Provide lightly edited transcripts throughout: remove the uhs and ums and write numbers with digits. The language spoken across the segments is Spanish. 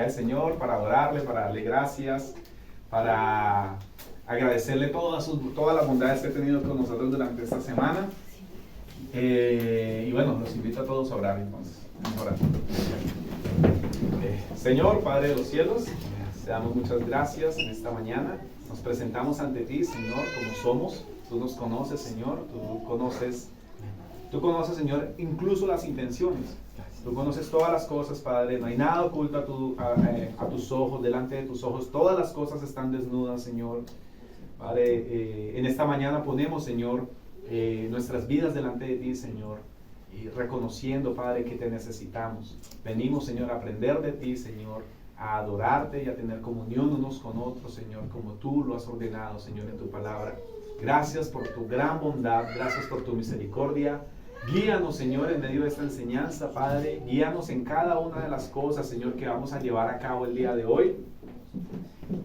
al Señor, para adorarle, para darle gracias, para agradecerle todas las bondades que ha tenido con nosotros durante esta semana. Y bueno, los invito a todos a orar entonces. Vamos a orar. Señor, Padre de los cielos, te damos muchas gracias en esta mañana. Nos presentamos ante ti, Señor, como somos. Tú nos conoces, Señor. Tú conoces, Señor, incluso las intenciones. Tú conoces todas las cosas, Padre. No hay nada oculto a tus ojos, delante de tus ojos. Todas las cosas están desnudas, Señor. Padre, en esta mañana ponemos, Señor, nuestras vidas delante de ti, Señor. Y reconociendo, Padre, que te necesitamos. Venimos, Señor, a aprender de ti, Señor. A adorarte y a tener comunión unos con otros, Señor, como tú lo has ordenado, Señor, en tu palabra. Gracias por tu gran bondad. Gracias por tu misericordia. Guíanos, Señor, en medio de esta enseñanza, Padre. Guíanos en cada una de las cosas, Señor, que vamos a llevar a cabo el día de hoy.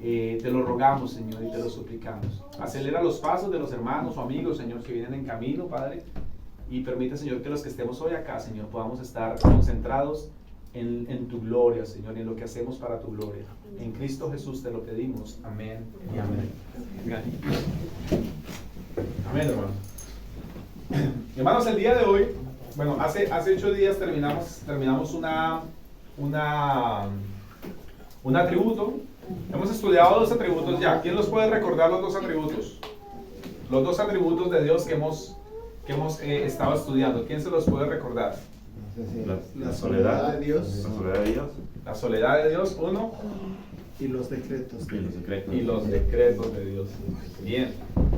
Te lo rogamos, Señor, y te lo suplicamos. Acelera los pasos de los hermanos o amigos, Señor, que vienen en camino, Padre. Y permite, Señor, que los que estemos hoy acá, Señor, podamos estar concentrados en tu gloria, Señor, y en lo que hacemos para tu gloria. En Cristo Jesús te lo pedimos. Amén y amén. Amén, hermano. Hermanos, el día de hoy, bueno, hace 8 días terminamos un atributo. Hemos estudiado 2 atributos ya. ¿Quién los puede recordar los 2 atributos? Los 2 atributos de Dios que hemos estado estudiando. ¿Quién se los puede recordar? La soledad de Dios. La soledad de Dios. La soledad de Dios, 1. Y los decretos. Y los decretos de Dios. Bien.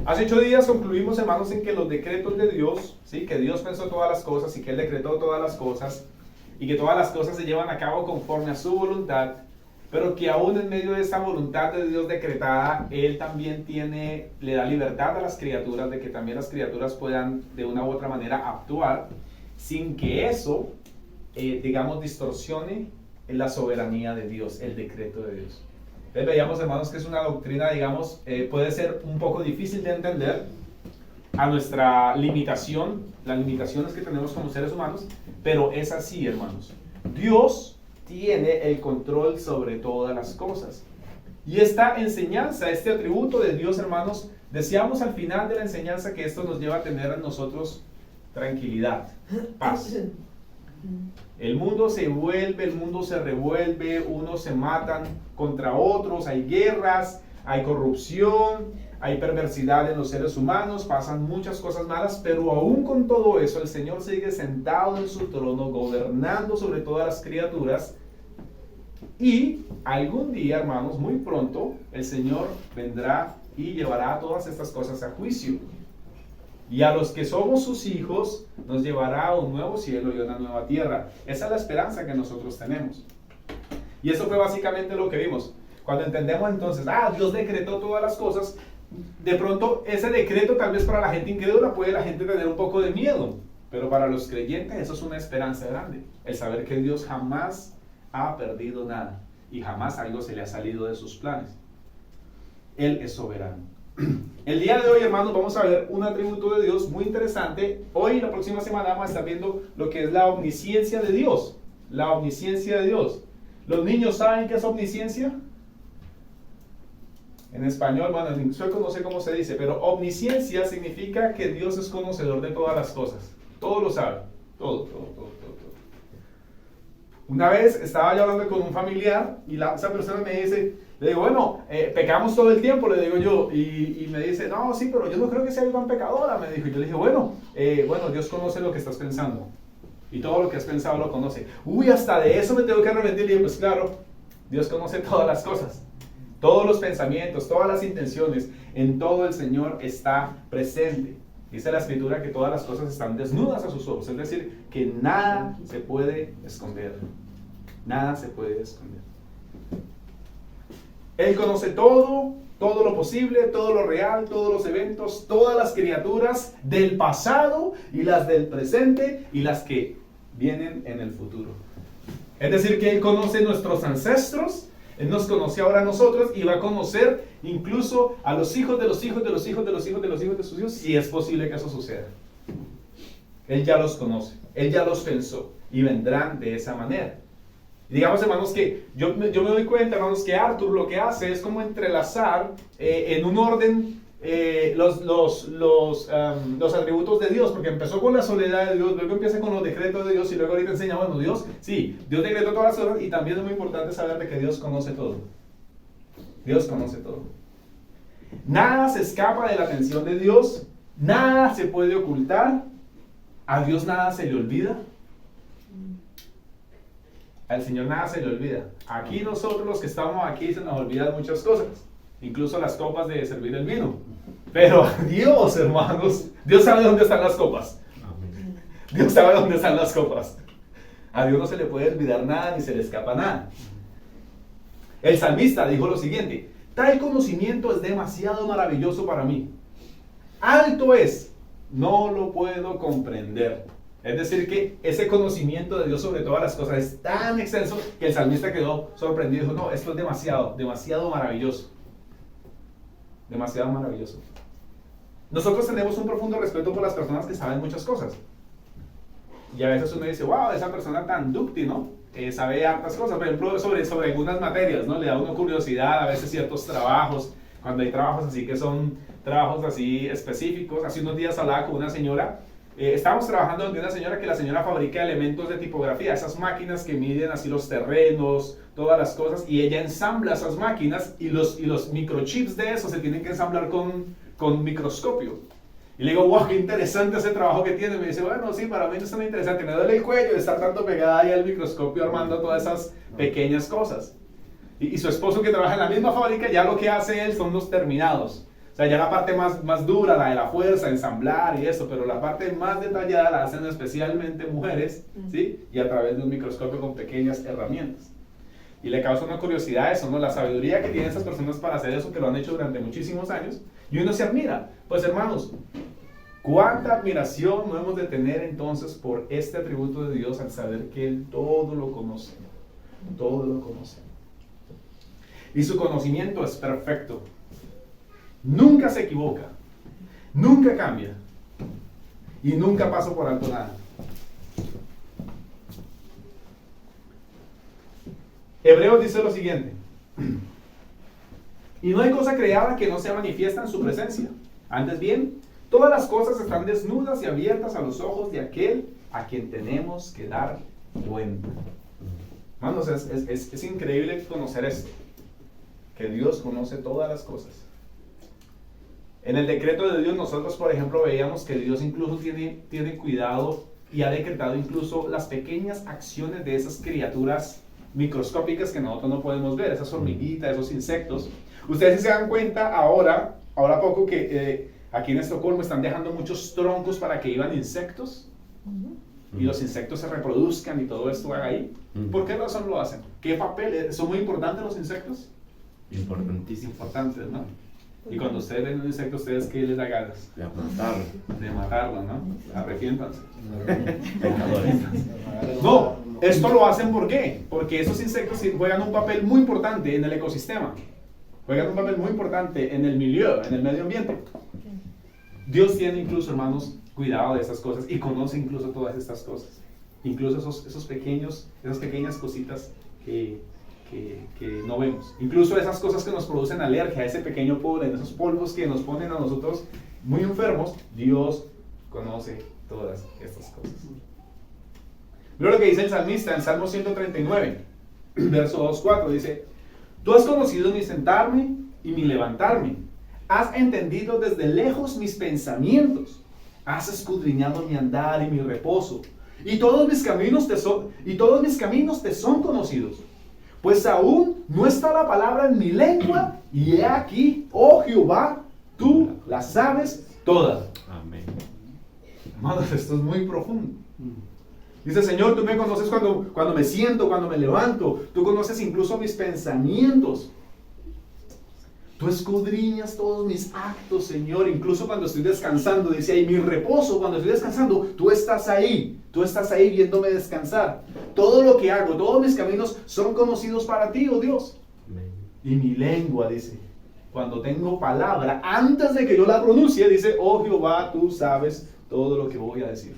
Hace 8 días concluimos, hermanos, en que los decretos de Dios, ¿sí? Que Dios pensó todas las cosas y que Él decretó todas las cosas y que todas las cosas se llevan a cabo conforme a su voluntad, pero que aún en medio de esa voluntad de Dios decretada, Él también le da libertad a las criaturas de que también las criaturas puedan de una u otra manera actuar sin que eso, digamos, distorsione la soberanía de Dios, el decreto de Dios. Entonces veíamos, hermanos, que es una doctrina, digamos, puede ser un poco difícil de entender a nuestra limitación, las limitaciones que tenemos como seres humanos, pero es así, hermanos. Dios tiene el control sobre todas las cosas. Y esta enseñanza, este atributo de Dios, hermanos, deseamos al final de la enseñanza que esto nos lleva a tener en nosotros tranquilidad, paz. El mundo se vuelve, el mundo se revuelve, unos se matan contra otros, hay guerras, hay corrupción, hay perversidad en los seres humanos, pasan muchas cosas malas, pero aún con todo eso el Señor sigue sentado en su trono, gobernando sobre todas las criaturas. Y algún día, hermanos, muy pronto, el Señor vendrá y llevará todas estas cosas a juicio. Y a los que somos sus hijos, nos llevará a un nuevo cielo y una nueva tierra. Esa es la esperanza que nosotros tenemos. Y eso fue básicamente lo que vimos. Cuando entendemos entonces, Dios decretó todas las cosas, de pronto ese decreto tal vez para la gente incrédula puede la gente tener un poco de miedo. Pero para los creyentes eso es una esperanza grande. El saber que Dios jamás ha perdido nada y jamás algo se le ha salido de sus planes. Él es soberano. El día de hoy, hermanos, vamos a ver un atributo de Dios muy interesante. Hoy y la próxima semana vamos a estar viendo lo que es la omnisciencia de Dios. La omnisciencia de Dios. ¿Los niños saben qué es omnisciencia? En español, bueno, en sueco no sé cómo se dice, pero omnisciencia significa que Dios es conocedor de todas las cosas. Todo lo sabe. Todo. Una vez estaba yo hablando con un familiar y esa persona me dice, le digo, bueno, pecamos todo el tiempo, le digo yo, y me dice, no, sí, pero yo no creo que sea tan pecadora, me dijo. Y yo le dije, bueno, Dios conoce lo que estás pensando y todo lo que has pensado lo conoce. Uy, hasta de eso me tengo que arrepentir. Y le dije, pues claro, Dios conoce todas las cosas, todos los pensamientos, todas las intenciones, en todo el Señor está presente. Dice la Escritura que todas las cosas están desnudas a sus ojos, es decir, que nada se puede esconder. Nada se puede esconder. Él conoce todo lo posible, todo lo real, todos los eventos, todas las criaturas del pasado y las del presente y las que vienen en el futuro. Es decir, que Él conoce nuestros ancestros, Él nos conoce ahora a nosotros y va a conocer incluso a los hijos de los hijos de los hijos de los hijos de los hijos de sus hijos, si es posible que eso suceda. Él ya los conoce, Él ya los pensó y vendrán de esa manera. Digamos, hermanos, que yo me doy cuenta, hermanos, que Arthur lo que hace es como entrelazar en un orden los atributos de Dios, porque empezó con la soledad de Dios, luego empieza con los decretos de Dios y luego ahorita enseña, bueno, Dios decretó todas las cosas y también es muy importante saber de que Dios conoce todo. Dios conoce todo. Nada se escapa de la atención de Dios, nada se puede ocultar, a Dios nada se le olvida. Al Señor nada se le olvida. Aquí nosotros los que estamos aquí se nos olvidan muchas cosas, incluso las copas de servir el vino. Pero Dios, hermanos, Dios sabe dónde están las copas. Dios sabe dónde están las copas. A Dios no se le puede olvidar nada ni se le escapa nada. El salmista dijo lo siguiente: tal conocimiento es demasiado maravilloso para mí. Alto es, no lo puedo comprender. Es decir, que ese conocimiento de Dios sobre todas las cosas es tan extenso que el salmista quedó sorprendido y dijo, no, esto es demasiado maravilloso. Demasiado maravilloso. Nosotros tenemos un profundo respeto por las personas que saben muchas cosas. Y a veces uno dice, wow, esa persona tan dúctil, ¿no? Sabe hartas cosas, por ejemplo, sobre algunas materias, ¿no? Le da a uno curiosidad, a veces ciertos trabajos, cuando hay trabajos así que son trabajos así específicos. Hace unos días hablaba con una señora. Estábamos trabajando con una señora que la señora fabrica elementos de tipografía, esas máquinas que miden así los terrenos, todas las cosas, y ella ensambla esas máquinas y los microchips de eso se tienen que ensamblar con microscopio. Y le digo, wow, qué interesante ese trabajo que tiene. Me dice, bueno, sí, para mí no es muy interesante, me duele el cuello de estar tanto pegada ahí al microscopio armando todas esas pequeñas cosas. Y su esposo, que trabaja en la misma fábrica, ya lo que hace él son los terminados. O sea, ya la parte más dura, la de la fuerza, ensamblar y eso, pero la parte más detallada la hacen especialmente mujeres, ¿sí? Y a través de un microscopio con pequeñas herramientas. Y le causa una curiosidad eso, ¿no? La sabiduría que tienen esas personas para hacer eso, que lo han hecho durante muchísimos años, y uno se admira. Pues hermanos, ¿cuánta admiración no hemos de tener entonces por este atributo de Dios al saber que Él todo lo conoce? Todo lo conoce. Y su conocimiento es perfecto. Nunca se equivoca, nunca cambia y nunca pasa por alto nada. Hebreos dice lo siguiente: y no hay cosa creada que no sea manifiesta en su presencia. Antes bien, todas las cosas están desnudas y abiertas a los ojos de aquel a quien tenemos que dar cuenta. Hermanos, es increíble conocer esto, que Dios conoce todas las cosas. En el decreto de Dios nosotros, por ejemplo, veíamos que Dios incluso tiene cuidado y ha decretado incluso las pequeñas acciones de esas criaturas microscópicas que nosotros no podemos ver, esas hormiguitas, esos insectos. Ustedes se dan cuenta ahora poco que aquí en Estocolmo están dejando muchos troncos para que vivan insectos y los insectos se reproduzcan y todo esto haga ahí. ¿Por qué razón lo hacen? ¿Qué papel? ¿Son muy importantes los insectos? Importantísimo. Importantes, ¿no? Y cuando ustedes ven un insecto, ¿ustedes qué les da ganas? De matarlo. De matarlo, ¿no? Arrepiéntanse. No, esto lo hacen ¿por qué? Porque esos insectos juegan un papel muy importante en el ecosistema. Juegan un papel muy importante en el milieu, en el medio ambiente. Dios tiene incluso, hermanos, cuidado de esas cosas y conoce incluso todas estas cosas. Incluso esas pequeñas cositas que no vemos. Incluso esas cosas que nos producen alergia, ese pequeño polen, esos polvos que nos ponen a nosotros muy enfermos, Dios conoce todas estas cosas. Mira lo que dice el salmista en Salmo 139, verso 2-4, dice: tú has conocido mi sentarme y mi levantarme, has entendido desde lejos mis pensamientos, has escudriñado mi andar y mi reposo, y todos mis caminos te son conocidos. Pues aún no está la palabra en mi lengua, y he aquí, oh Jehová, tú la sabes toda. Amén. Hermanos, esto es muy profundo. Dice, Señor, tú me conoces cuando me siento, cuando me levanto. Tú conoces incluso mis pensamientos. Tú escudriñas todos mis actos, Señor. Incluso cuando estoy descansando, dice ahí, mi reposo, cuando estoy descansando, tú estás ahí. Tú estás ahí viéndome descansar. Todo lo que hago, todos mis caminos son conocidos para ti, oh Dios. Amén. Y mi lengua, dice, cuando tengo palabra, antes de que yo la pronuncie, dice, oh Jehová, tú sabes todo lo que voy a decir.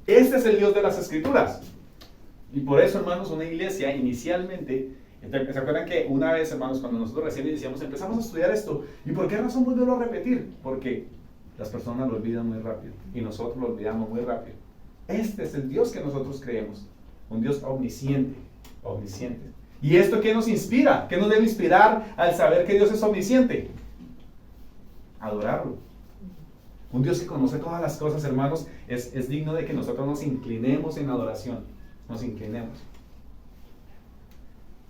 Este es el Dios de las Escrituras. Y por eso, hermanos, una iglesia inicialmente, ¿se acuerdan que una vez, hermanos, cuando nosotros recién iniciamos, empezamos a estudiar esto? ¿Y por qué razón volverlo a repetir? Porque las personas lo olvidan muy rápido y nosotros lo olvidamos muy rápido. Este es el Dios que nosotros creemos, un Dios omnisciente, omnisciente. ¿Y esto qué nos inspira? ¿Qué nos debe inspirar al saber que Dios es omnisciente? Adorarlo. Un Dios que conoce todas las cosas, hermanos, es digno de que nosotros nos inclinemos en adoración. Nos inclinemos.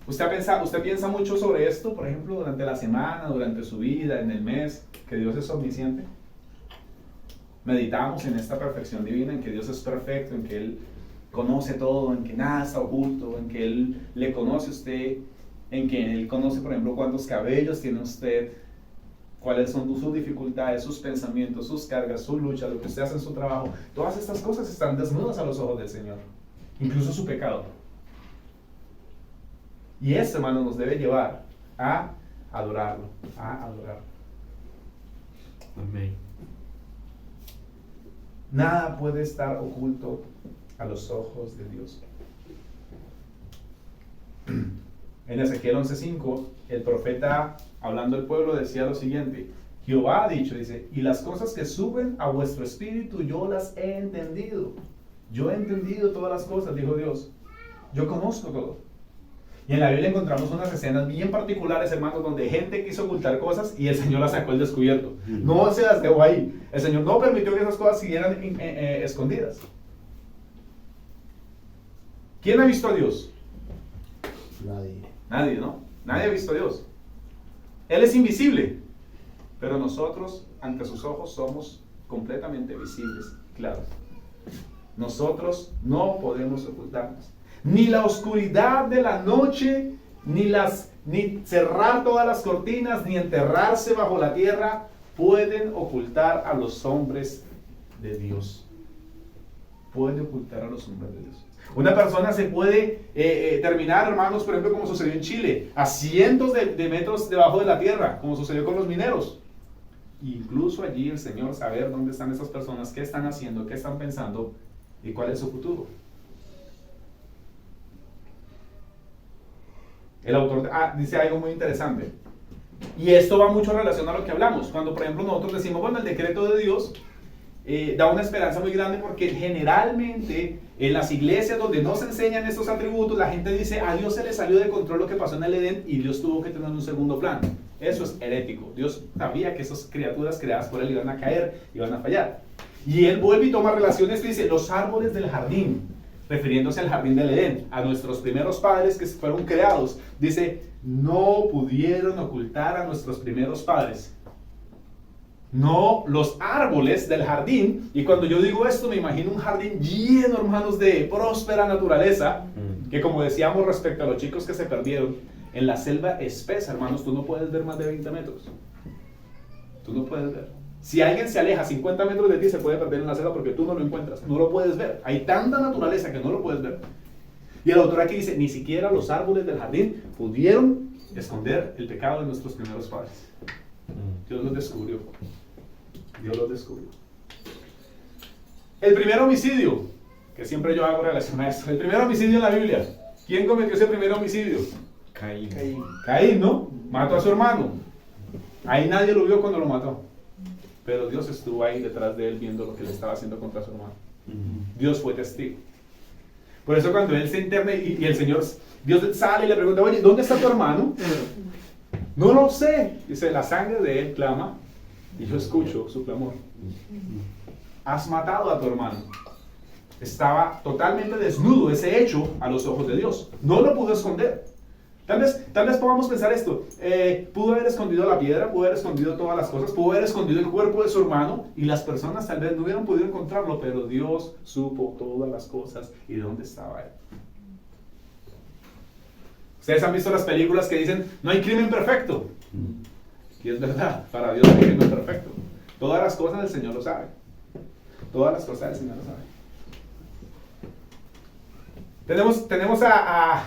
¿Usted piensa mucho sobre esto, por ejemplo, durante la semana, durante su vida, en el mes, que Dios es omnisciente? Meditamos en esta perfección divina, en que Dios es perfecto, en que Él conoce todo, en que nada está oculto, en que Él le conoce a usted, en que Él conoce, por ejemplo, cuántos cabellos tiene usted, cuáles son sus dificultades, sus pensamientos, sus cargas, su lucha, lo que usted hace en su trabajo. Todas estas cosas están desnudas a los ojos del Señor, incluso su pecado. Y esto, hermano, nos debe llevar a adorarlo, a adorarlo. Amén. Nada puede estar oculto a los ojos de Dios. En Ezequiel 11:5, el profeta, hablando al pueblo, decía lo siguiente: Jehová ha dicho, dice, y las cosas que suben a vuestro espíritu, yo las he entendido. Yo he entendido todas las cosas, dijo Dios. Yo conozco todo. Y en la Biblia encontramos unas escenas bien particulares, hermanos, donde gente quiso ocultar cosas y el Señor las sacó al descubierto. No se las dejó ahí. El Señor no permitió que esas cosas siguieran escondidas. ¿Quién ha visto a Dios? Nadie. Nadie, ¿no? Nadie ha visto a Dios. Él es invisible, pero nosotros ante sus ojos somos completamente visibles, claros. Nosotros no podemos ocultarnos. Ni la oscuridad de la noche, ni cerrar todas las cortinas, ni enterrarse bajo la tierra pueden ocultar a los hombres de Dios. Puede ocultar a los hombres de Dios. Una persona se puede terminar, hermanos, por ejemplo, como sucedió en Chile, a cientos de metros debajo de la tierra, como sucedió con los mineros. Incluso allí el Señor saber dónde están esas personas, qué están haciendo, qué están pensando y cuál es su futuro. El autor dice algo muy interesante. Y esto va mucho en relación a lo que hablamos. Cuando, por ejemplo, nosotros decimos, bueno, el decreto de Dios da una esperanza muy grande, porque generalmente en las iglesias donde no se enseñan estos atributos, la gente dice, a Dios se le salió de control lo que pasó en el Edén y Dios tuvo que tener un segundo plan. Eso es herético. Dios sabía que esas criaturas creadas por Él iban a caer, iban a fallar. Y Él vuelve y toma relaciones y dice, los árboles del jardín, refiriéndose al jardín del Edén, a nuestros primeros padres que fueron creados, dice, no pudieron ocultar a nuestros primeros padres. No, los árboles del jardín. Y cuando yo digo esto, me imagino un jardín lleno, hermanos, de próspera naturaleza, que, como decíamos respecto a los chicos que se perdieron, en la selva espesa, hermanos, tú no puedes ver más de 20 metros. Tú no puedes ver. Si alguien se aleja 50 metros de ti, se puede perder en la selva porque tú no lo encuentras, no lo puedes ver. Hay tanta naturaleza que no lo puedes ver. Y el autor aquí dice, ni siquiera los árboles del jardín pudieron esconder el pecado de nuestros primeros padres. Dios los descubrió. Dios los descubrió. El primer homicidio, que siempre yo hago relación a esto, el primer homicidio en la Biblia. ¿Quién cometió ese primer homicidio? Caín. Caín, ¿no? Mató a su hermano. Ahí nadie lo vio cuando lo mató. Pero Dios estuvo ahí detrás de él viendo lo que le estaba haciendo contra su hermano. Dios fue testigo. Por eso cuando él se interna y el Señor, Dios sale y le pregunta, oye, ¿dónde está tu hermano? No lo sé. Dice, la sangre de él clama y yo escucho su clamor. Has matado a tu hermano. Estaba totalmente desnudo ese hecho a los ojos de Dios. No lo pudo esconder. Tal vez podamos pensar esto, pudo haber escondido la piedra, pudo haber escondido todas las cosas, pudo haber escondido el cuerpo de su hermano y las personas tal vez no hubieran podido encontrarlo, pero Dios supo todas las cosas y dónde estaba él. Ustedes han visto las películas que dicen, no hay crimen perfecto. Y es verdad, para Dios no hay crimen perfecto. Todas las cosas el Señor lo sabe. Todas las cosas el Señor lo sabe. Tenemos a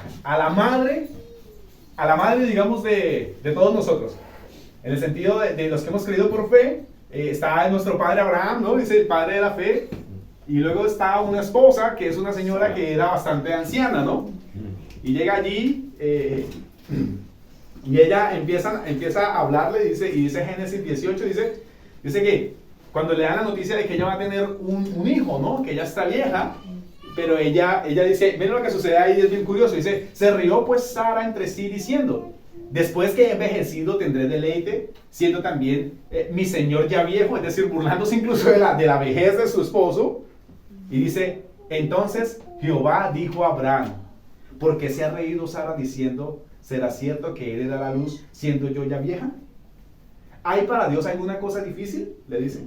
la madre, digamos, de todos nosotros. En el sentido de los que hemos creído por fe, está nuestro padre Abraham, ¿no? Dice el padre de la fe. Y luego está una esposa, que es una señora que era bastante anciana, ¿no? Y llega allí y ella empieza a hablarle, y dice Génesis 18, dice que cuando le dan la noticia de que ella va a tener un hijo, ¿no? Que ella está vieja, pero ella dice, miren lo que sucede ahí, es bien curioso, dice, se rió pues Sara entre sí diciendo, después que he envejecido tendré deleite, siendo también mi señor ya viejo, es decir, burlándose incluso de la vejez de su esposo. Y dice, entonces Jehová dijo a Abraham, ¿por qué se ha reído Sara diciendo, será cierto que él da la luz siendo yo ya vieja? ¿Hay para Dios alguna cosa difícil? Le dice.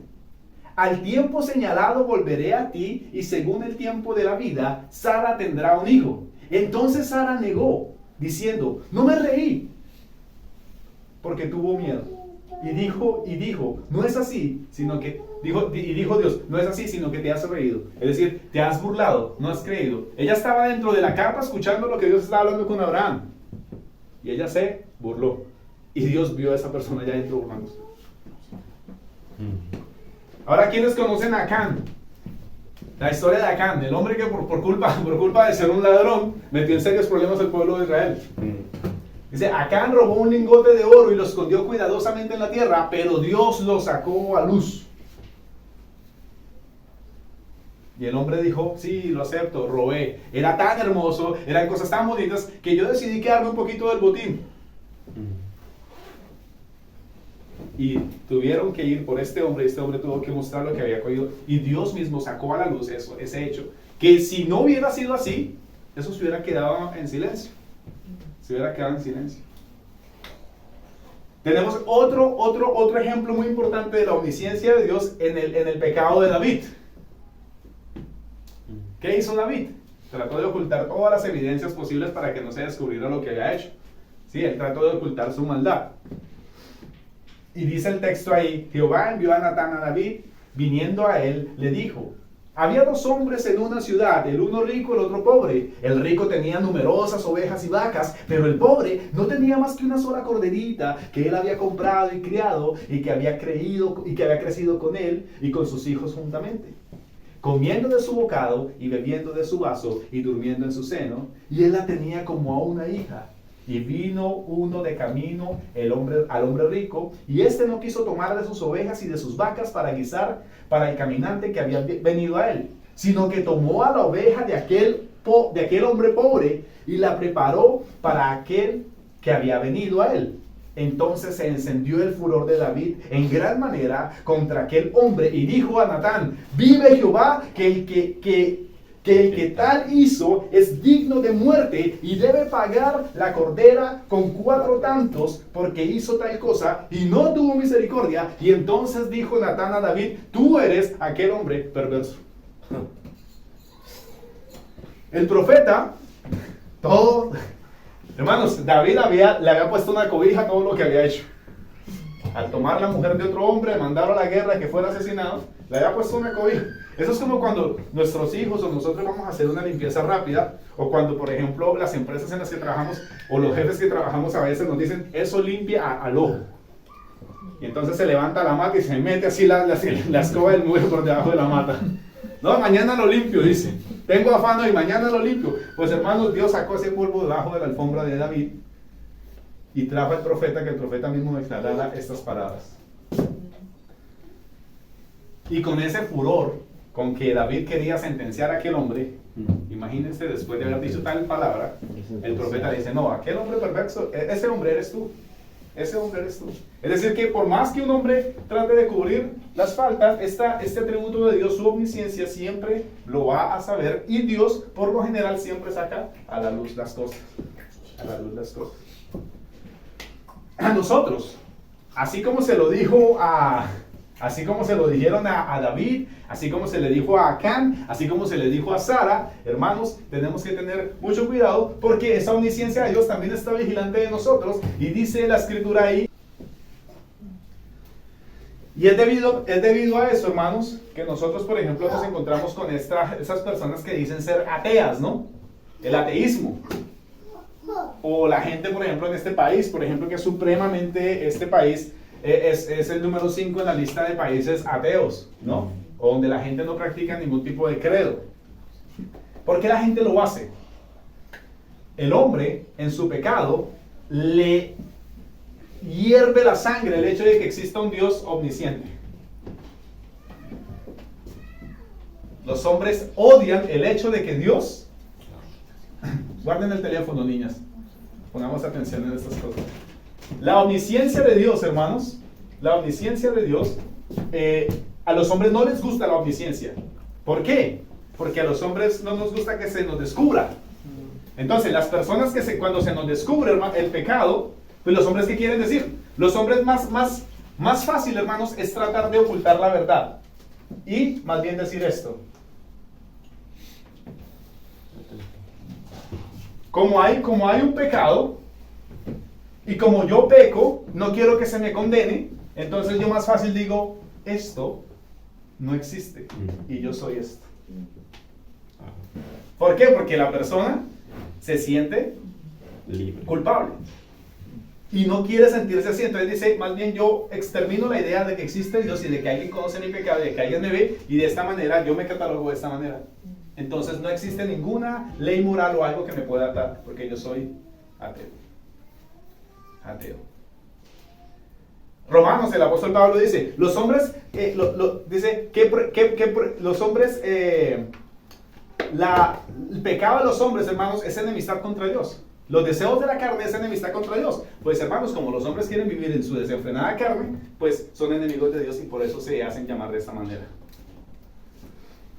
Al tiempo señalado volveré a ti y según el tiempo de la vida, Sara tendrá un hijo. Entonces Sara negó, diciendo, no me reí, porque tuvo miedo. Y dijo, no es así, sino que, dijo Dios, no es así, sino que te has reído. Es decir, te has burlado, no has creído. Ella estaba dentro de la carpa escuchando lo que Dios estaba hablando con Abraham. Y ella se burló. Y Dios vio a esa persona allá dentro burlándose. Ahora, ¿quiénes conocen a Acán? La historia de Acán, el hombre que por culpa de ser un ladrón, metió en serios problemas al pueblo de Israel. Dice, Acán robó un lingote de oro y lo escondió cuidadosamente en la tierra, pero Dios lo sacó a luz. Y el hombre dijo, sí, lo acepto, robé. Era tan hermoso, eran cosas tan bonitas, que yo decidí quedarme un poquito del botín. Y tuvieron que ir por este hombre tuvo que mostrar lo que había cogido. Y Dios mismo sacó a la luz ese hecho, que si no hubiera sido así, eso se hubiera quedado en silencio. Se hubiera quedado en silencio. Tenemos otro ejemplo muy importante de la omnisciencia de Dios en el pecado de David. ¿Qué hizo David? Trató de ocultar todas las evidencias posibles para que no se descubriera lo que había hecho. Sí, él trató de ocultar su maldad. Y dice el texto ahí, Jehová envió a Natán a David, viniendo a él, le dijo, había dos hombres en una ciudad, el uno rico, el otro pobre. El rico tenía numerosas ovejas y vacas, pero el pobre no tenía más que una sola corderita que él había comprado y criado y que había crecido con él y con sus hijos juntamente, comiendo de su bocado y bebiendo de su vaso y durmiendo en su seno, y él la tenía como a una hija. Y vino uno de camino al hombre rico, y éste no quiso tomar de sus ovejas y de sus vacas para guisar para el caminante que había venido a él, sino que tomó a la oveja de aquel hombre pobre y la preparó para aquel que había venido a él. Entonces se encendió el furor de David en gran manera contra aquel hombre y dijo a Natán, vive Jehová, que el que tal hizo es digno de muerte y debe pagar la cordera con 4 tantos porque hizo tal cosa y no tuvo misericordia. Y entonces dijo Natán a David, tú eres aquel hombre perverso. El profeta, hermanos, David le había puesto una cobija a todo lo que había hecho. Al tomar la mujer de otro hombre, mandarlo a la guerra, que fuera asesinado, le había puesto una cobija. Eso es como cuando nuestros hijos o nosotros vamos a hacer una limpieza rápida, o cuando, por ejemplo, las empresas en las que trabajamos, o los jefes que trabajamos a veces nos dicen, eso limpia al ojo. Y entonces se levanta la mata y se mete así la escoba del mugre por debajo de la mata. No, mañana lo limpio, dice. Tengo afán y mañana lo limpio. Pues hermanos, Dios sacó ese polvo debajo de la alfombra de David y trajo al profeta, que el profeta mismo declarara estas palabras. Y con ese furor con que David quería sentenciar a aquel hombre, imagínense, después de haber dicho tal palabra, el profeta le dice, no, aquel hombre perverso, ese hombre eres tú. Ese hombre eres tú. Es decir, que por más que un hombre trate de cubrir las faltas, este atributo de Dios, su omnisciencia, siempre lo va a saber, y Dios, por lo general, siempre saca a la luz las cosas. A la luz las cosas. A nosotros, así como se lo dijeron a David, así como se le dijo a Acán, así como se le dijo a Sara, hermanos, tenemos que tener mucho cuidado porque esa omnisciencia de Dios también está vigilante de nosotros, y dice la escritura ahí, y es debido a eso, hermanos, que nosotros, por ejemplo, nos encontramos con esas personas que dicen ser ateas, ¿no? El ateísmo. O la gente, por ejemplo, en este país, por ejemplo, que supremamente este país es el número 5 en la lista de países ateos, ¿no? o donde la gente no practica ningún tipo de credo. ¿Por qué la gente lo hace? El hombre, en su pecado, le hierve la sangre el hecho de que exista un Dios omnisciente. Los hombres odian el hecho de que Dios... Guarden el teléfono, niñas. Pongamos atención en estas cosas. La omnisciencia de Dios, hermanos, la omnisciencia de Dios, a los hombres no les gusta la omnisciencia. ¿Por qué? Porque a los hombres no nos gusta que se nos descubra. Entonces, las personas cuando se nos descubre el pecado, pues los hombres, ¿qué quieren decir? Los hombres más fácil, hermanos, es tratar de ocultar la verdad. Y más bien decir esto. Como hay un pecado, y como yo peco, no quiero que se me condene, entonces yo más fácil digo, esto no existe, y yo soy esto. ¿Por qué? Porque la persona se siente Libre. culpable y no quiere sentirse así. Entonces dice, más bien yo extermino la idea de que existe Dios y de que alguien conoce mi pecado, de que alguien me ve, y de esta manera yo me catalogo de esta manera. Entonces no existe ninguna ley moral o algo que me pueda atar, porque yo soy ateo. Ateo. Romanos, el apóstol Pablo dice, los hombres, dice que los hombres, el pecado de los hombres, hermanos, es enemistad contra Dios. Los deseos de la carne es enemistad contra Dios. Pues, hermanos, como los hombres quieren vivir en su desenfrenada carne, pues son enemigos de Dios y por eso se hacen llamar de esta manera.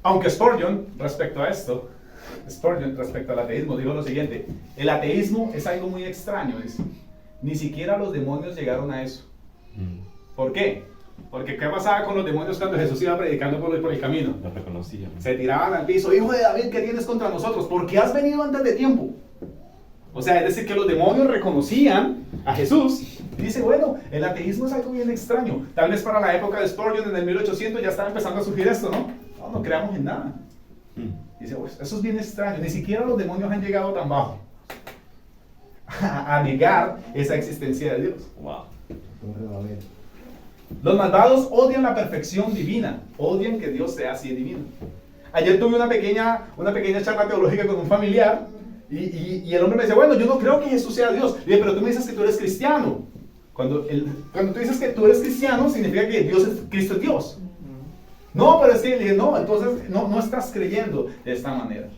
Aunque Spurgeon, respecto a esto, respecto al ateísmo, dijo lo siguiente: el ateísmo es algo muy extraño, dice. Ni siquiera los demonios llegaron a eso. ¿Por qué? Porque ¿qué pasaba con los demonios cuando Jesús iba predicando por el camino? Lo reconocían. Se tiraban al piso. Hijo de David, ¿qué tienes contra nosotros? ¿Por qué has venido antes de tiempo? O sea, es decir, que los demonios reconocían a Jesús. Y dice, bueno, el ateísmo es algo bien extraño. Tal vez para la época de Spurgeon, en el 1800, ya estaba empezando a surgir esto, ¿no? No creamos en nada. Dice, pues, eso es bien extraño. Ni siquiera los demonios han llegado tan bajo a negar esa existencia de Dios. Wow. Los malvados odian la perfección divina, odian que Dios sea así divino. Ayer tuve una pequeña charla teológica con un familiar y el hombre me dice, bueno, yo no creo que Jesús sea Dios. Le dije, pero tú me dices que tú eres cristiano. Cuando tú dices que tú eres cristiano, significa que Cristo es Dios. No, pero es que, le dije, no, entonces no estás creyendo de esta manera.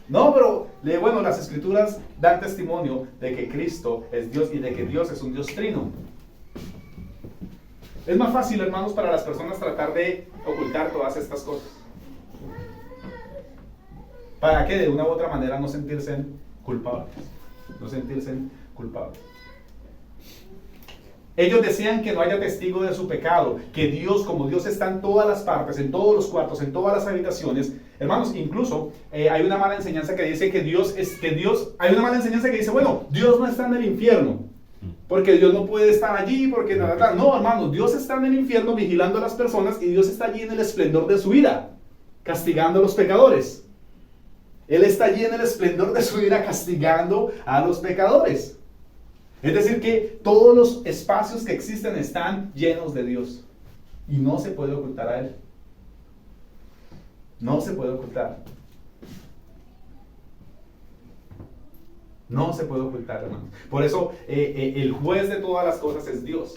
No, pero, le dije, bueno, las escrituras dan testimonio de que Cristo es Dios y de que Dios es un Dios trino. Es más fácil, hermanos, para las personas tratar de ocultar todas estas cosas. Para que de una u otra manera no sentirse culpables. No sentirse culpables. Ellos decían que no haya testigo de su pecado, que Dios, como Dios está en todas las partes, en todos los cuartos, en todas las habitaciones. Hermanos, incluso hay una mala enseñanza que dice hay una mala enseñanza que dice, bueno, Dios no está en el infierno, porque Dios no puede estar allí, porque nada. No, hermanos, Dios está en el infierno vigilando a las personas y Dios está allí en el esplendor de su ira, castigando a los pecadores. Él está allí en el esplendor de su ira, castigando a los pecadores. Es decir, que todos los espacios que existen están llenos de Dios. Y no se puede ocultar a Él. No se puede ocultar. No se puede ocultar, hermanos. Por eso el juez de todas las cosas es Dios.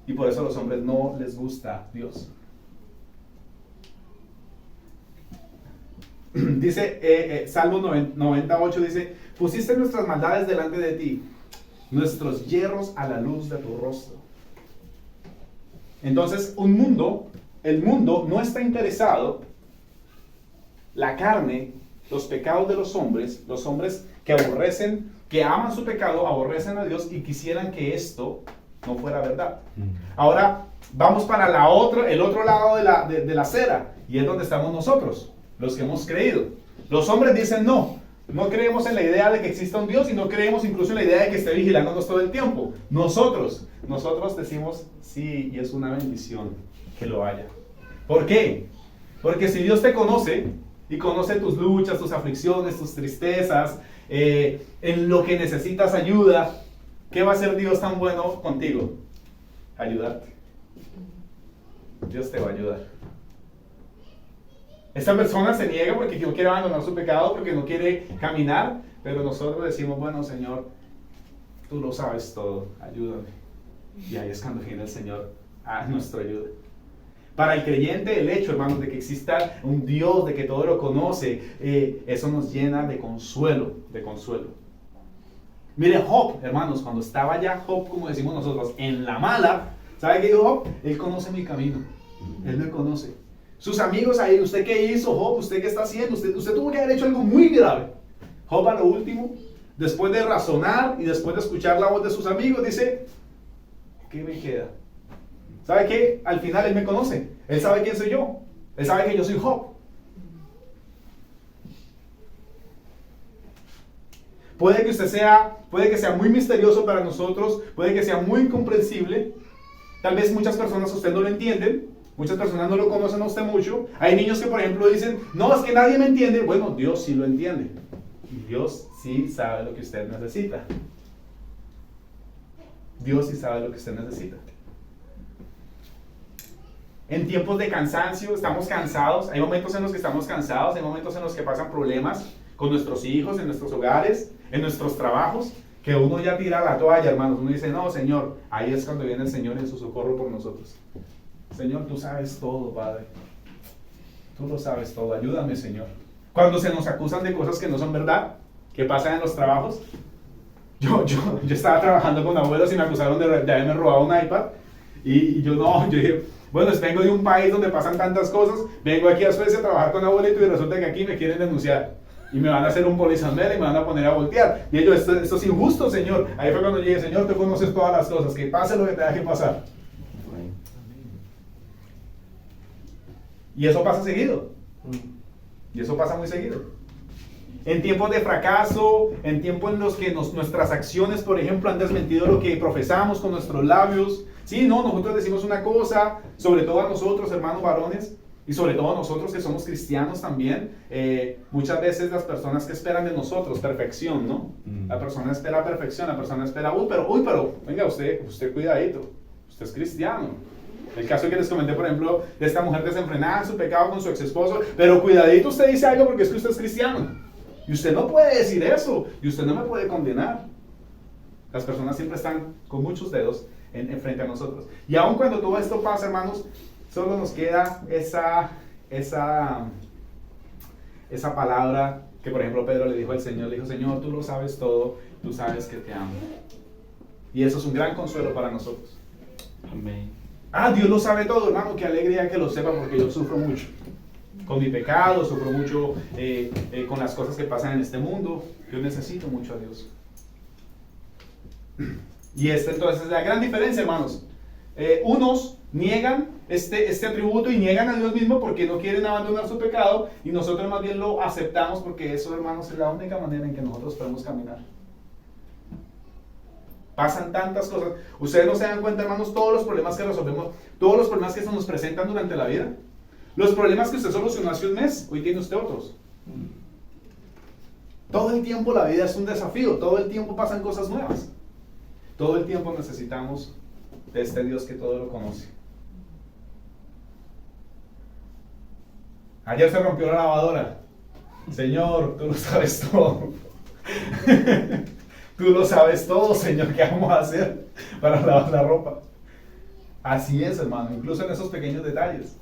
Y por eso a los hombres no les gusta Dios. Dice Salmo 98, dice, pusiste nuestras maldades delante de ti, nuestros yerros a la luz de tu rostro. Entonces, el mundo no está interesado, la carne, los pecados de los hombres que aborrecen, que aman su pecado, aborrecen a Dios y quisieran que esto no fuera verdad. Ahora, vamos para el otro lado de la acera, y es donde estamos nosotros, los que hemos creído. Los hombres dicen no creemos en la idea de que exista un Dios y no creemos incluso en la idea de que esté vigilándonos todo el tiempo. Nosotros decimos sí, y es una bendición que lo haya. ¿Por qué? Porque si Dios te conoce y conoce tus luchas, tus aflicciones, tus tristezas, en lo que necesitas ayuda, ¿qué va a hacer Dios tan bueno contigo? Ayudarte. Dios te va a ayudar. Esta persona se niega porque no quiere abandonar su pecado, porque no quiere caminar, pero nosotros decimos, bueno, Señor, tú lo sabes todo, ayúdame. Y ahí es cuando viene el Señor a nuestra ayuda. Para el creyente, el hecho, hermanos, de que exista un Dios, de que todo lo conoce, eso nos llena de consuelo, de consuelo. Mire Job, hermanos, cuando estaba ya Job, como decimos nosotros, en la mala, ¿sabe qué dijo Job? Él conoce mi camino, él me conoce. Sus amigos ahí, ¿usted qué hizo, Job? ¿Usted qué está haciendo? Usted tuvo que haber hecho algo muy grave. Job a lo último, después de razonar y después de escuchar la voz de sus amigos, dice, ¿qué me queda? ¿Sabe qué? Al final él me conoce. Él sabe quién soy yo. Él sabe que yo soy Job. Puede que sea muy misterioso para nosotros, puede que sea muy incomprensible. Tal vez muchas personas a usted no lo entienden, muchas personas no lo conocen a usted mucho. Hay niños que, por ejemplo, dicen, no, es que nadie me entiende. Bueno, Dios sí lo entiende. Dios sí sabe lo que usted necesita. Dios sí sabe lo que usted necesita. En tiempos de cansancio, estamos cansados. Hay momentos en los que estamos cansados, hay momentos en los que pasan problemas con nuestros hijos, en nuestros hogares, en nuestros trabajos, que uno ya tira la toalla, hermanos. Uno dice, no, Señor, ahí es cuando viene el Señor en su socorro por nosotros. Señor, tú sabes todo, Padre. Tú lo sabes todo, ayúdame, Señor. Cuando se nos acusan de cosas que no son verdad, que pasan en los trabajos. Yo estaba trabajando con abuelos y me acusaron de haberme robado un iPad. Y yo dije, bueno, vengo de un país donde pasan tantas cosas, vengo aquí a Suecia a trabajar con abuelito y resulta que aquí me quieren denunciar. Y me van a hacer un polizonel y me van a poner a voltear. Y ellos, esto es injusto, Señor. Ahí fue cuando llegué, Señor, tú conoces todas las cosas, que pase lo que tenga que pasar. Y eso pasa seguido. Y eso pasa muy seguido. En tiempos de fracaso, en tiempos en los que nuestras acciones, por ejemplo, han desmentido lo que profesamos con nuestros labios. Sí, no, nosotros decimos una cosa, sobre todo a nosotros, hermanos varones, y sobre todo a nosotros que somos cristianos también. Muchas veces las personas que esperan de nosotros perfección, ¿no? La persona espera perfección, la persona espera, pero, venga, usted cuidadito, usted es cristiano. El caso que les comenté, por ejemplo, de esta mujer desenfrenada en su pecado con su ex esposo, pero cuidadito, usted dice algo porque es que usted es cristiano. Y usted no puede decir eso, y usted no me puede condenar. Las personas siempre están con muchos dedos en frente a nosotros. Y aun cuando todo esto pasa, hermanos, solo nos queda esa palabra que, por ejemplo, Pedro le dijo al Señor. Le dijo, Señor, tú lo sabes todo, tú sabes que te amo. Y eso es un gran consuelo para nosotros. Amén. Dios lo sabe todo, hermano, qué alegría que lo sepa, porque yo sufro mucho con mi pecado, sufro mucho con las cosas que pasan en este mundo. Yo necesito mucho a Dios. Y entonces es la gran diferencia, hermanos. Unos niegan este atributo y niegan a Dios mismo porque no quieren abandonar su pecado, y nosotros más bien lo aceptamos porque eso, hermanos, es la única manera en que nosotros podemos caminar. Pasan tantas cosas. Ustedes no se dan cuenta, hermanos, todos los problemas que resolvemos, todos los problemas que se nos presentan durante la vida. Los problemas que usted solucionó hace un mes, hoy tiene usted otros. Todo el tiempo la vida es un desafío, todo el tiempo pasan cosas nuevas. Todo el tiempo necesitamos de este Dios que todo lo conoce. Ayer se rompió la lavadora. Señor, tú lo sabes todo. Tú lo sabes todo, Señor. ¿Qué vamos a hacer para lavar la ropa? Así es, hermano, incluso en esos pequeños detalles.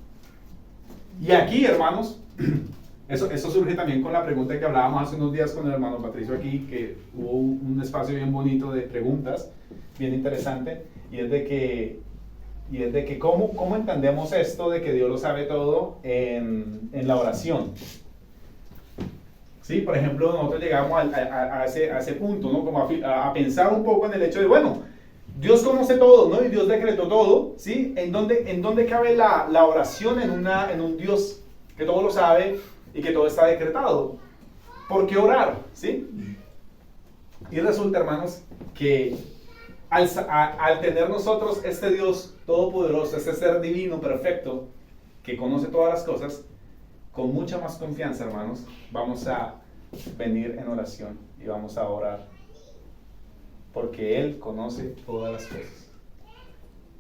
Y aquí, hermanos, eso surge también con la pregunta que hablábamos hace unos días con el hermano Patricio aquí, que hubo un espacio bien bonito de preguntas, bien interesante, y es de que ¿cómo entendemos esto de que Dios lo sabe todo en la oración? Sí, por ejemplo, nosotros llegamos a ese punto, ¿no? Como a pensar un poco en el hecho de, bueno, Dios conoce todo, ¿no? Y Dios decretó todo, ¿sí? ¿En dónde cabe la oración en un Dios que todo lo sabe y que todo está decretado? ¿Por qué orar? ¿Sí? Y resulta, hermanos, que al tener nosotros este Dios todopoderoso, este ser divino, perfecto, que conoce todas las cosas, con mucha más confianza, hermanos, vamos a venir en oración y vamos a orar. Porque Él conoce todas las cosas,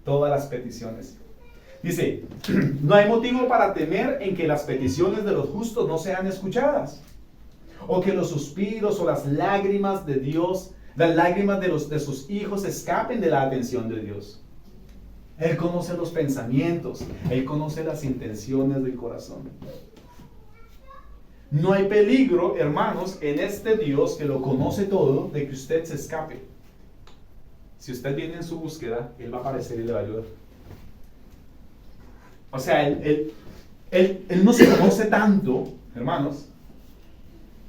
todas las peticiones. Dice, no hay motivo para temer en que las peticiones de los justos no sean escuchadas, o que los suspiros o las lágrimas de Dios, las lágrimas de sus hijos escapen de la atención de Dios. Él conoce los pensamientos, Él conoce las intenciones del corazón. No hay peligro, hermanos, en este Dios que lo conoce todo, de que usted se escape. Si usted viene en su búsqueda, Él va a aparecer y le va a ayudar. O sea, Él nos conoce tanto, hermanos,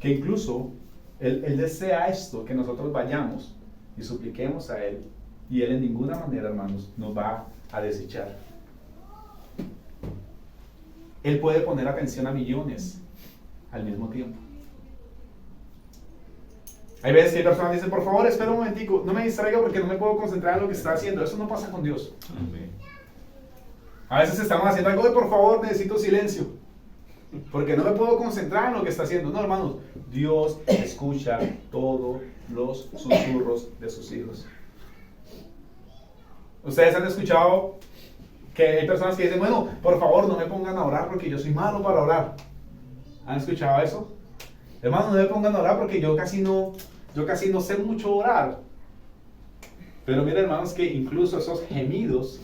que incluso Él desea esto, que nosotros vayamos y supliquemos a Él, y Él en ninguna manera, hermanos, nos va a desechar. Él puede poner atención a millones al mismo tiempo. Hay veces que hay personas que dicen, por favor, espera un momentico, no me distraiga porque no me puedo concentrar en lo que está haciendo. Eso no pasa con Dios. Amén. A veces estamos haciendo algo y por favor necesito silencio, porque no me puedo concentrar en lo que está haciendo. No, hermanos, Dios escucha todos los susurros de sus hijos. Ustedes han escuchado que hay personas que dicen, bueno, por favor no me pongan a orar porque yo soy malo para orar. ¿Han escuchado eso? Hermanos, no me pongan a orar porque yo casi no sé mucho orar. Pero miren, hermanos, que incluso esos gemidos,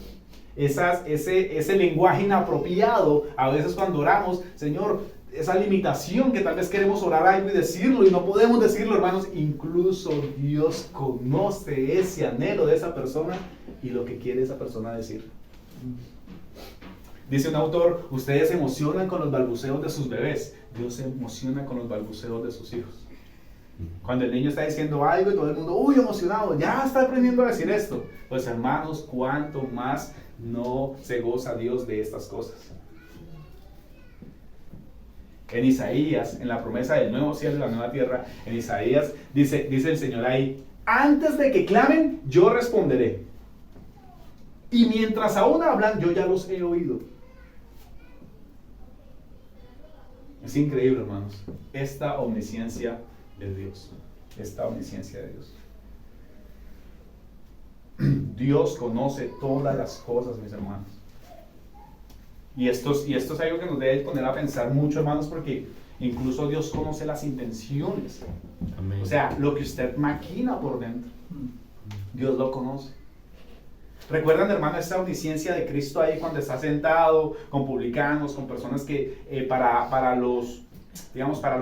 ese lenguaje inapropiado, a veces cuando oramos, Señor, esa limitación que tal vez queremos orar algo y decirlo y no podemos decirlo, hermanos, incluso Dios conoce ese anhelo de esa persona y lo que quiere esa persona decir. Dice un autor, ustedes se emocionan con los balbuceos de sus bebés, Dios se emociona con los balbuceos de sus hijos. Cuando el niño está diciendo algo y todo el mundo, uy, emocionado, ya está aprendiendo a decir esto. Pues hermanos, cuánto más no se goza Dios de estas cosas. En Isaías, en la promesa del nuevo cielo y la nueva tierra, en Isaías dice el Señor ahí, antes de que clamen, yo responderé. Y mientras aún hablan, yo ya los he oído. Es increíble, hermanos, esta omnisciencia de Dios. Esta omnisciencia de Dios. Dios conoce todas las cosas, mis hermanos. Y esto es algo que nos debe poner a pensar mucho, hermanos, porque incluso Dios conoce las intenciones. Amén. O sea, lo que usted maquina por dentro, Dios lo conoce. ¿Recuerdan, hermano, esta omnisciencia de Cristo ahí cuando está sentado con publicanos, con personas que para los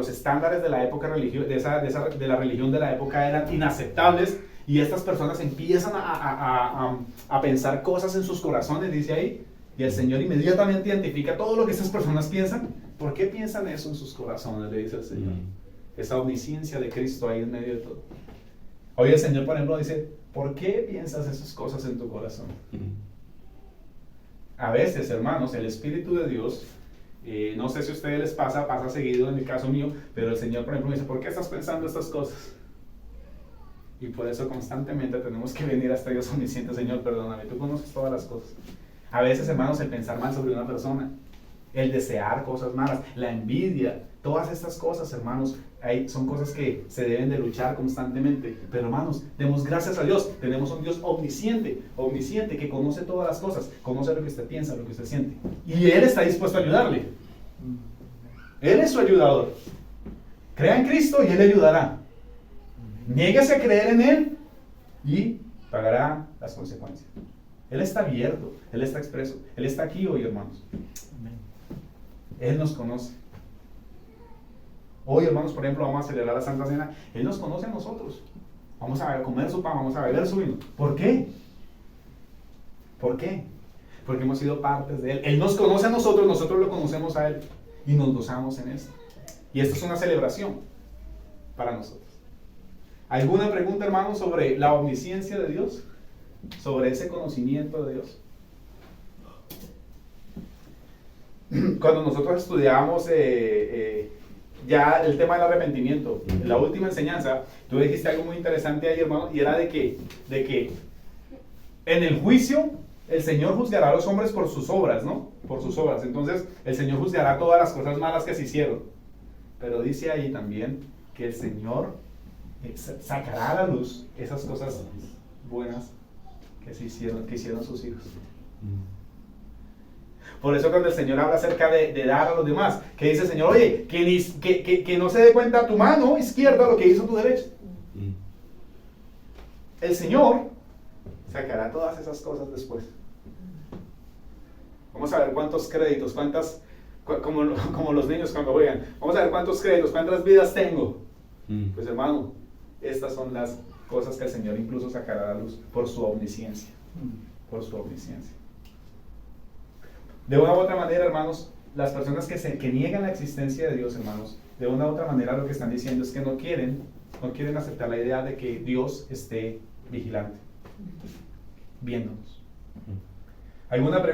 estándares de la época de la religión de la época eran inaceptables, y estas personas empiezan a pensar cosas en sus corazones, dice ahí, y el Señor inmediatamente identifica todo lo que estas personas piensan? ¿Por qué piensan eso en sus corazones?, le dice el Señor. Esa omnisciencia de Cristo ahí en medio de todo. Hoy el Señor, por ejemplo, dice, ¿por qué piensas esas cosas en tu corazón? A veces, hermanos, el Espíritu de Dios, no sé si a ustedes les pasa seguido en el caso mío, pero el Señor, por ejemplo, me dice, ¿por qué estás pensando estas cosas? Y por eso constantemente tenemos que venir hasta Dios omnisciente. Señor, perdóname, tú conoces todas las cosas. A veces, hermanos, el pensar mal sobre una persona, el desear cosas malas, la envidia, todas estas cosas, hermanos, son cosas que se deben de luchar constantemente. Pero, hermanos, demos gracias a Dios. Tenemos un Dios omnisciente, que conoce todas las cosas, conoce lo que usted piensa, lo que usted siente. Y Él está dispuesto a ayudarle. Él es su ayudador. Crea en Cristo y Él le ayudará. Niéguese a creer en Él y pagará las consecuencias. Él está abierto, Él está expreso, Él está aquí hoy, hermanos. Él nos conoce. Hoy, hermanos, por ejemplo, vamos a celebrar la Santa Cena. Él nos conoce a nosotros. Vamos a comer su pan, vamos a beber su vino. ¿Por qué? ¿Por qué? Porque hemos sido partes de Él. Él nos conoce a nosotros, nosotros lo conocemos a Él y nos gozamos en esto. Y esto es una celebración para nosotros. ¿Alguna pregunta, hermanos, sobre la omnisciencia de Dios? Sobre ese conocimiento de Dios. Cuando nosotros estudiábamos ya el tema del arrepentimiento, en la última enseñanza, tú dijiste algo muy interesante ahí, hermano, y era de que en el juicio el Señor juzgará a los hombres por sus obras, ¿no? Por sus obras. Entonces, el Señor juzgará todas las cosas malas que se hicieron. Pero dice ahí también que el Señor sacará a la luz esas cosas buenas que hicieron sus hijos. Por eso cuando el Señor habla acerca de dar a los demás, que dice el Señor, oye, que no se dé cuenta tu mano izquierda lo que hizo tu derecha. El Señor sacará todas esas cosas después. Vamos a ver cuántos créditos, como los niños cuando juegan, vamos a ver cuántos créditos, cuántas vidas tengo. Pues hermano, estas son las cosas que el Señor incluso sacará a la luz por su omnisciencia. Por su omnisciencia. De una u otra manera, hermanos, las personas que niegan la existencia de Dios, hermanos, de una u otra manera lo que están diciendo es que no quieren aceptar la idea de que Dios esté vigilante, viéndonos. ¿Alguna pregunta?